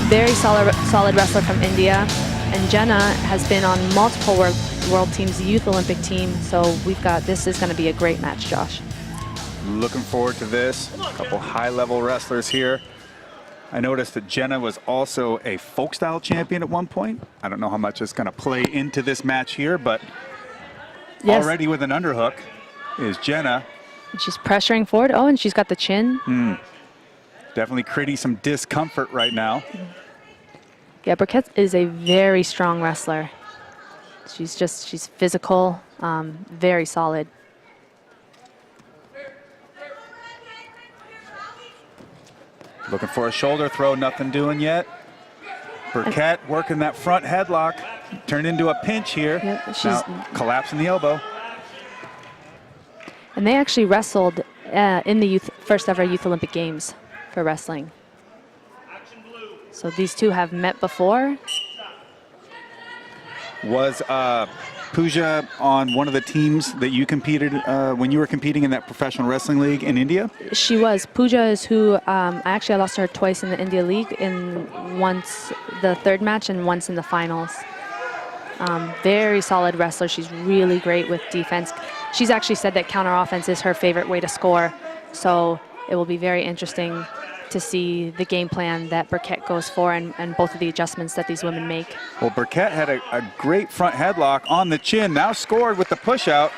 Very solid wrestler from India. And Jenna has been on multiple world teams, youth Olympic team. So this is going to be a great match, Josh. Looking forward to this. A couple high-level wrestlers here. I noticed that Jenna was also a folk style champion at one point. I don't know how much is going to play into this match here, but yes. Already with an underhook is Jenna. And she's pressuring forward. Oh, and she's got the chin. Definitely creating some discomfort right now. Yeah, Burkert is a very strong wrestler. She's physical, very solid. Looking for a shoulder throw, nothing doing yet. Burkert working that front headlock. Turned into a pinch here. Yep, now collapsing the elbow. And they actually wrestled in the first ever Youth Olympic Games for wrestling. So these two have met before. Was Pooja on one of the teams that you competed when you were competing in that professional wrestling league in India? She was. Pooja is who I lost her twice in the India League, once the third match and once in the finals. Very solid wrestler. She's really great with defense. She's actually said that counter offense is her favorite way to score. So it will be very interesting to see the game plan that Burkert goes for and both of the adjustments that these women make. Well, Burkert had a great front headlock on the chin, now scored with the push out.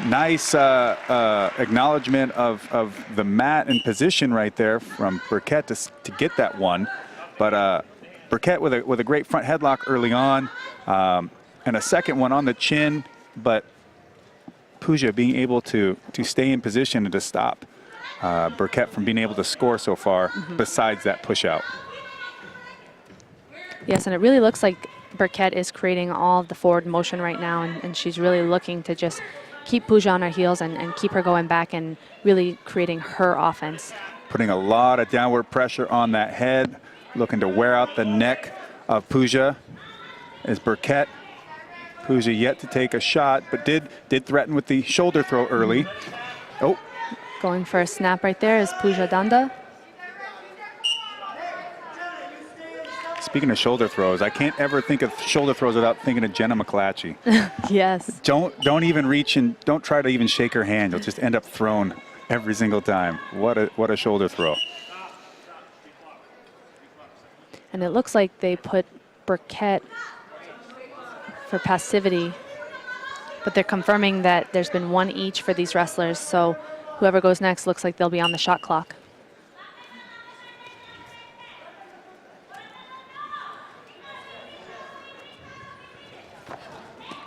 Nice acknowledgement of the mat and position right there from Burkert to get that one. But Burkert with a great front headlock early on and a second one on the chin, but Pooja being able to stay in position and to stop Burkert from being able to score so far, besides that push out. Yes, and it really looks like Burkert is creating all of the forward motion right now, and she's really looking to just keep Pooja on her heels and keep her going back and really creating her offense. Putting a lot of downward pressure on that head, looking to wear out the neck of Pooja. Is Burkert. Pooja yet to take a shot, but did threaten with the shoulder throw early. Oh. Going for a snap right there is Pooja Dhanda. Speaking of shoulder throws, I can't ever think of shoulder throws without thinking of Jenna McClatchy. Yes. Don't even reach and don't try to even shake her hand. You'll just end up thrown every single time. What a shoulder throw. And it looks like they put Burkert for passivity, but they're confirming that there's been one each for these wrestlers. So whoever goes next looks like they'll be on the shot clock.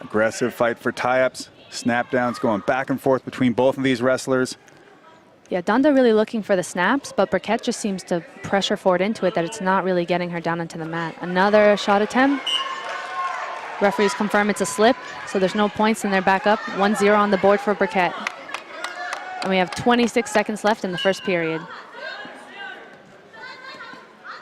Aggressive fight for tie-ups, snap downs going back and forth between both of these wrestlers. Yeah, Dhanda really looking for the snaps, but Burkert just seems to pressure forward into it that it's not really getting her down into the mat. Another shot attempt. Referees confirm it's a slip, so there's no points and they're back up. 1-0 on the board for Burkert. And we have 26 seconds left in the first period.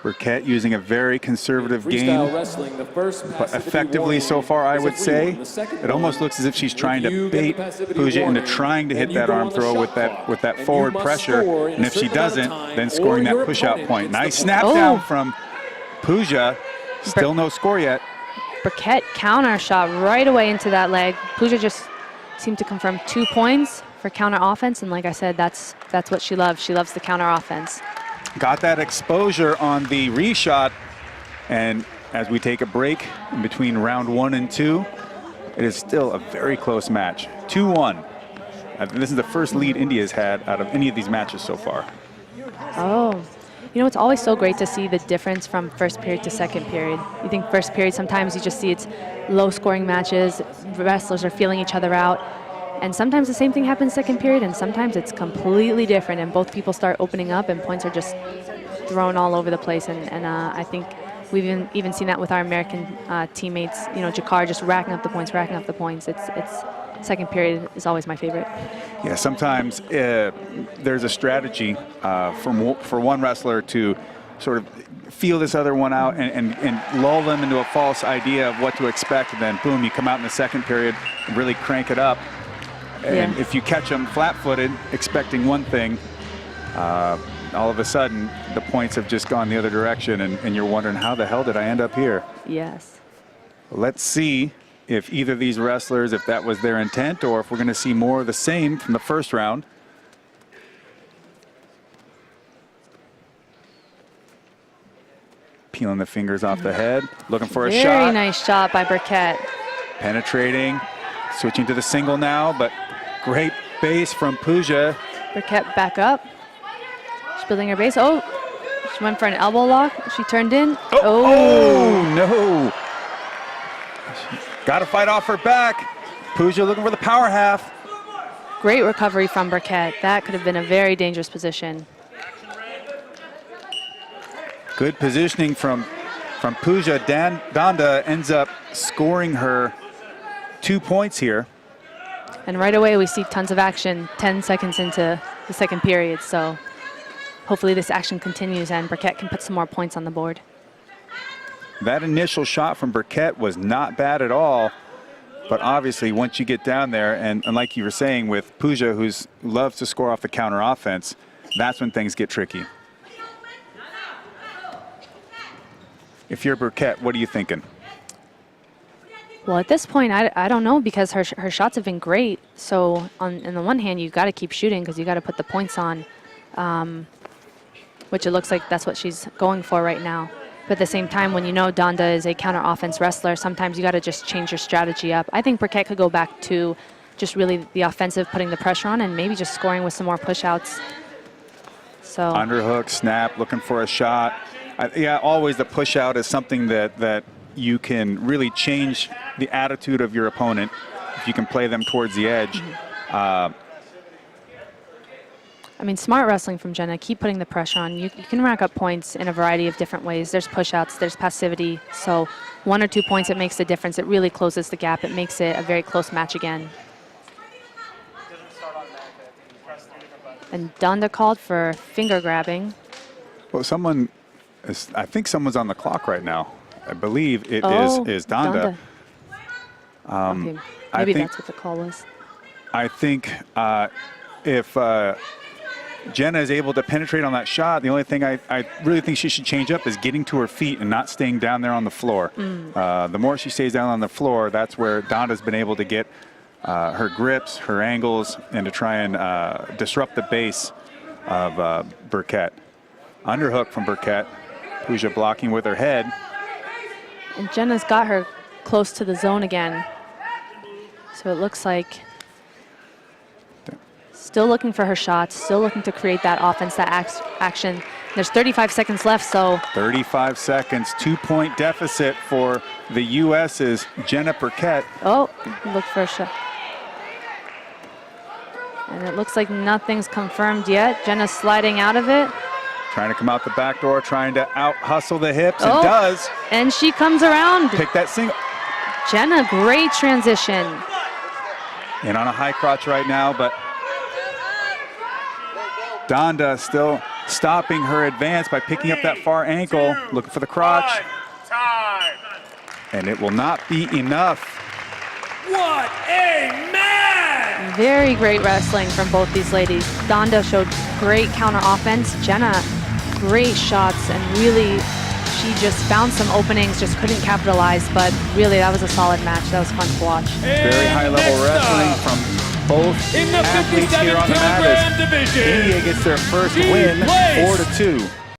Burkert using a very conservative game, but effectively so far, I would say. It almost looks as if she's trying to bait Pooja into trying to hit that arm throw with that forward pressure. And if she doesn't, then scoring that push-out point. Nice snap down from Pooja. Still no score yet. Burkert counter shot right away into that leg. Pooja just seemed to confirm 2 points for counter offense, and like I said, that's what she loves. She loves the counter offense. Got that exposure on the reshot, and as we take a break in between round 1 and 2, it is still a very close match. 2-1. This is the first lead India's had out of any of these matches so far. Oh. You know, it's always so great to see the difference from first period to second period. You think first period, sometimes you just see it's low-scoring matches, wrestlers are feeling each other out, and sometimes the same thing happens second period, and sometimes it's completely different, and both people start opening up, and points are just thrown all over the place, and I think we've even seen that with our American teammates. You know, Jakar just racking up the points. It's second period is always my favorite. Yeah, sometimes there's a strategy for one wrestler to sort of feel this other one out and lull them into a false idea of what to expect, and then boom, you come out in the second period and really crank it up. And if you catch them flat-footed, expecting one thing, all of a sudden, the points have just gone the other direction, and you're wondering, how the hell did I end up here? Yes. Let's see if either of these wrestlers, if that was their intent, or if we're going to see more of the same from the first round. Peeling the fingers off the head, looking for a shot. Very nice shot by Burkett. Penetrating, switching to the single now, but great base from Pooja. Burkett back up. She's building her base. Oh, she went for an elbow lock. She turned in. Oh no. Got to fight off her back. Pooja looking for the power half. Great recovery from Burkett. That could have been a very dangerous position. Good positioning from Pooja. Dhanda ends up scoring her 2 points here. And right away we see tons of action 10 seconds into the second period. So hopefully this action continues and Burkett can put some more points on the board. That initial shot from Burkett was not bad at all. But obviously once you get down there, and like you were saying with Pooja, who loves to score off the counter offense, that's when things get tricky. If you're Burkett, what are you thinking? Well, at this point, I don't know, because her shots have been great. So on the one hand, you've got to keep shooting because you got to put the points on, which it looks like that's what she's going for right now. But at the same time, when you know Dhanda is a counter offense wrestler, sometimes you got to just change your strategy up. I think Burkett could go back to just really the offensive, putting the pressure on, and maybe just scoring with some more push-outs. So underhook, snap, looking for a shot. Yeah, always the push out is something that you can really change the attitude of your opponent if you can play them towards the edge. I mean, smart wrestling from Jenna. Keep putting the pressure on. You can rack up points in a variety of different ways. There's push-outs, there's passivity. So 1 or 2 points, it makes a difference. It really closes the gap. It makes it a very close match again. And Dhanda called for finger grabbing. Well, I think someone's on the clock right now. I believe it is Dhanda. Okay. Maybe that's what the call was. I think if Jenna is able to penetrate on that shot, the only thing I really think she should change up is getting to her feet and not staying down there on the floor. The more she stays down on the floor, that's where Dhonda's been able to get her grips, her angles, and to try and disrupt the base of Burkett. Underhook from Burkett. Pooja blocking with her head. And Jenna's got her close to the zone again. So it looks like still looking for her shots, still looking to create that offense, that action. There's 35 seconds left, so. 35 seconds, 2-point deficit for the U.S.'s Jenna Burkert. Oh, look for a shot. And it looks like nothing's confirmed yet. Jenna's sliding out of it. Trying to come out the back door, trying to out-hustle the hips, and does. And she comes around. Pick that single. Jenna, great transition. And on a high crotch right now, but Dhanda still stopping her advance by picking up that far ankle, looking for the crotch. Time. And it will not be enough. What a match! Very great wrestling from both these ladies. Dhanda showed great counter offense. Jenna, great shots, and really she just found some openings, just couldn't capitalize, but really that was a solid match. That was fun to watch. Very high-level wrestling from both athletes here on the mat as India gets their first win, 4-2.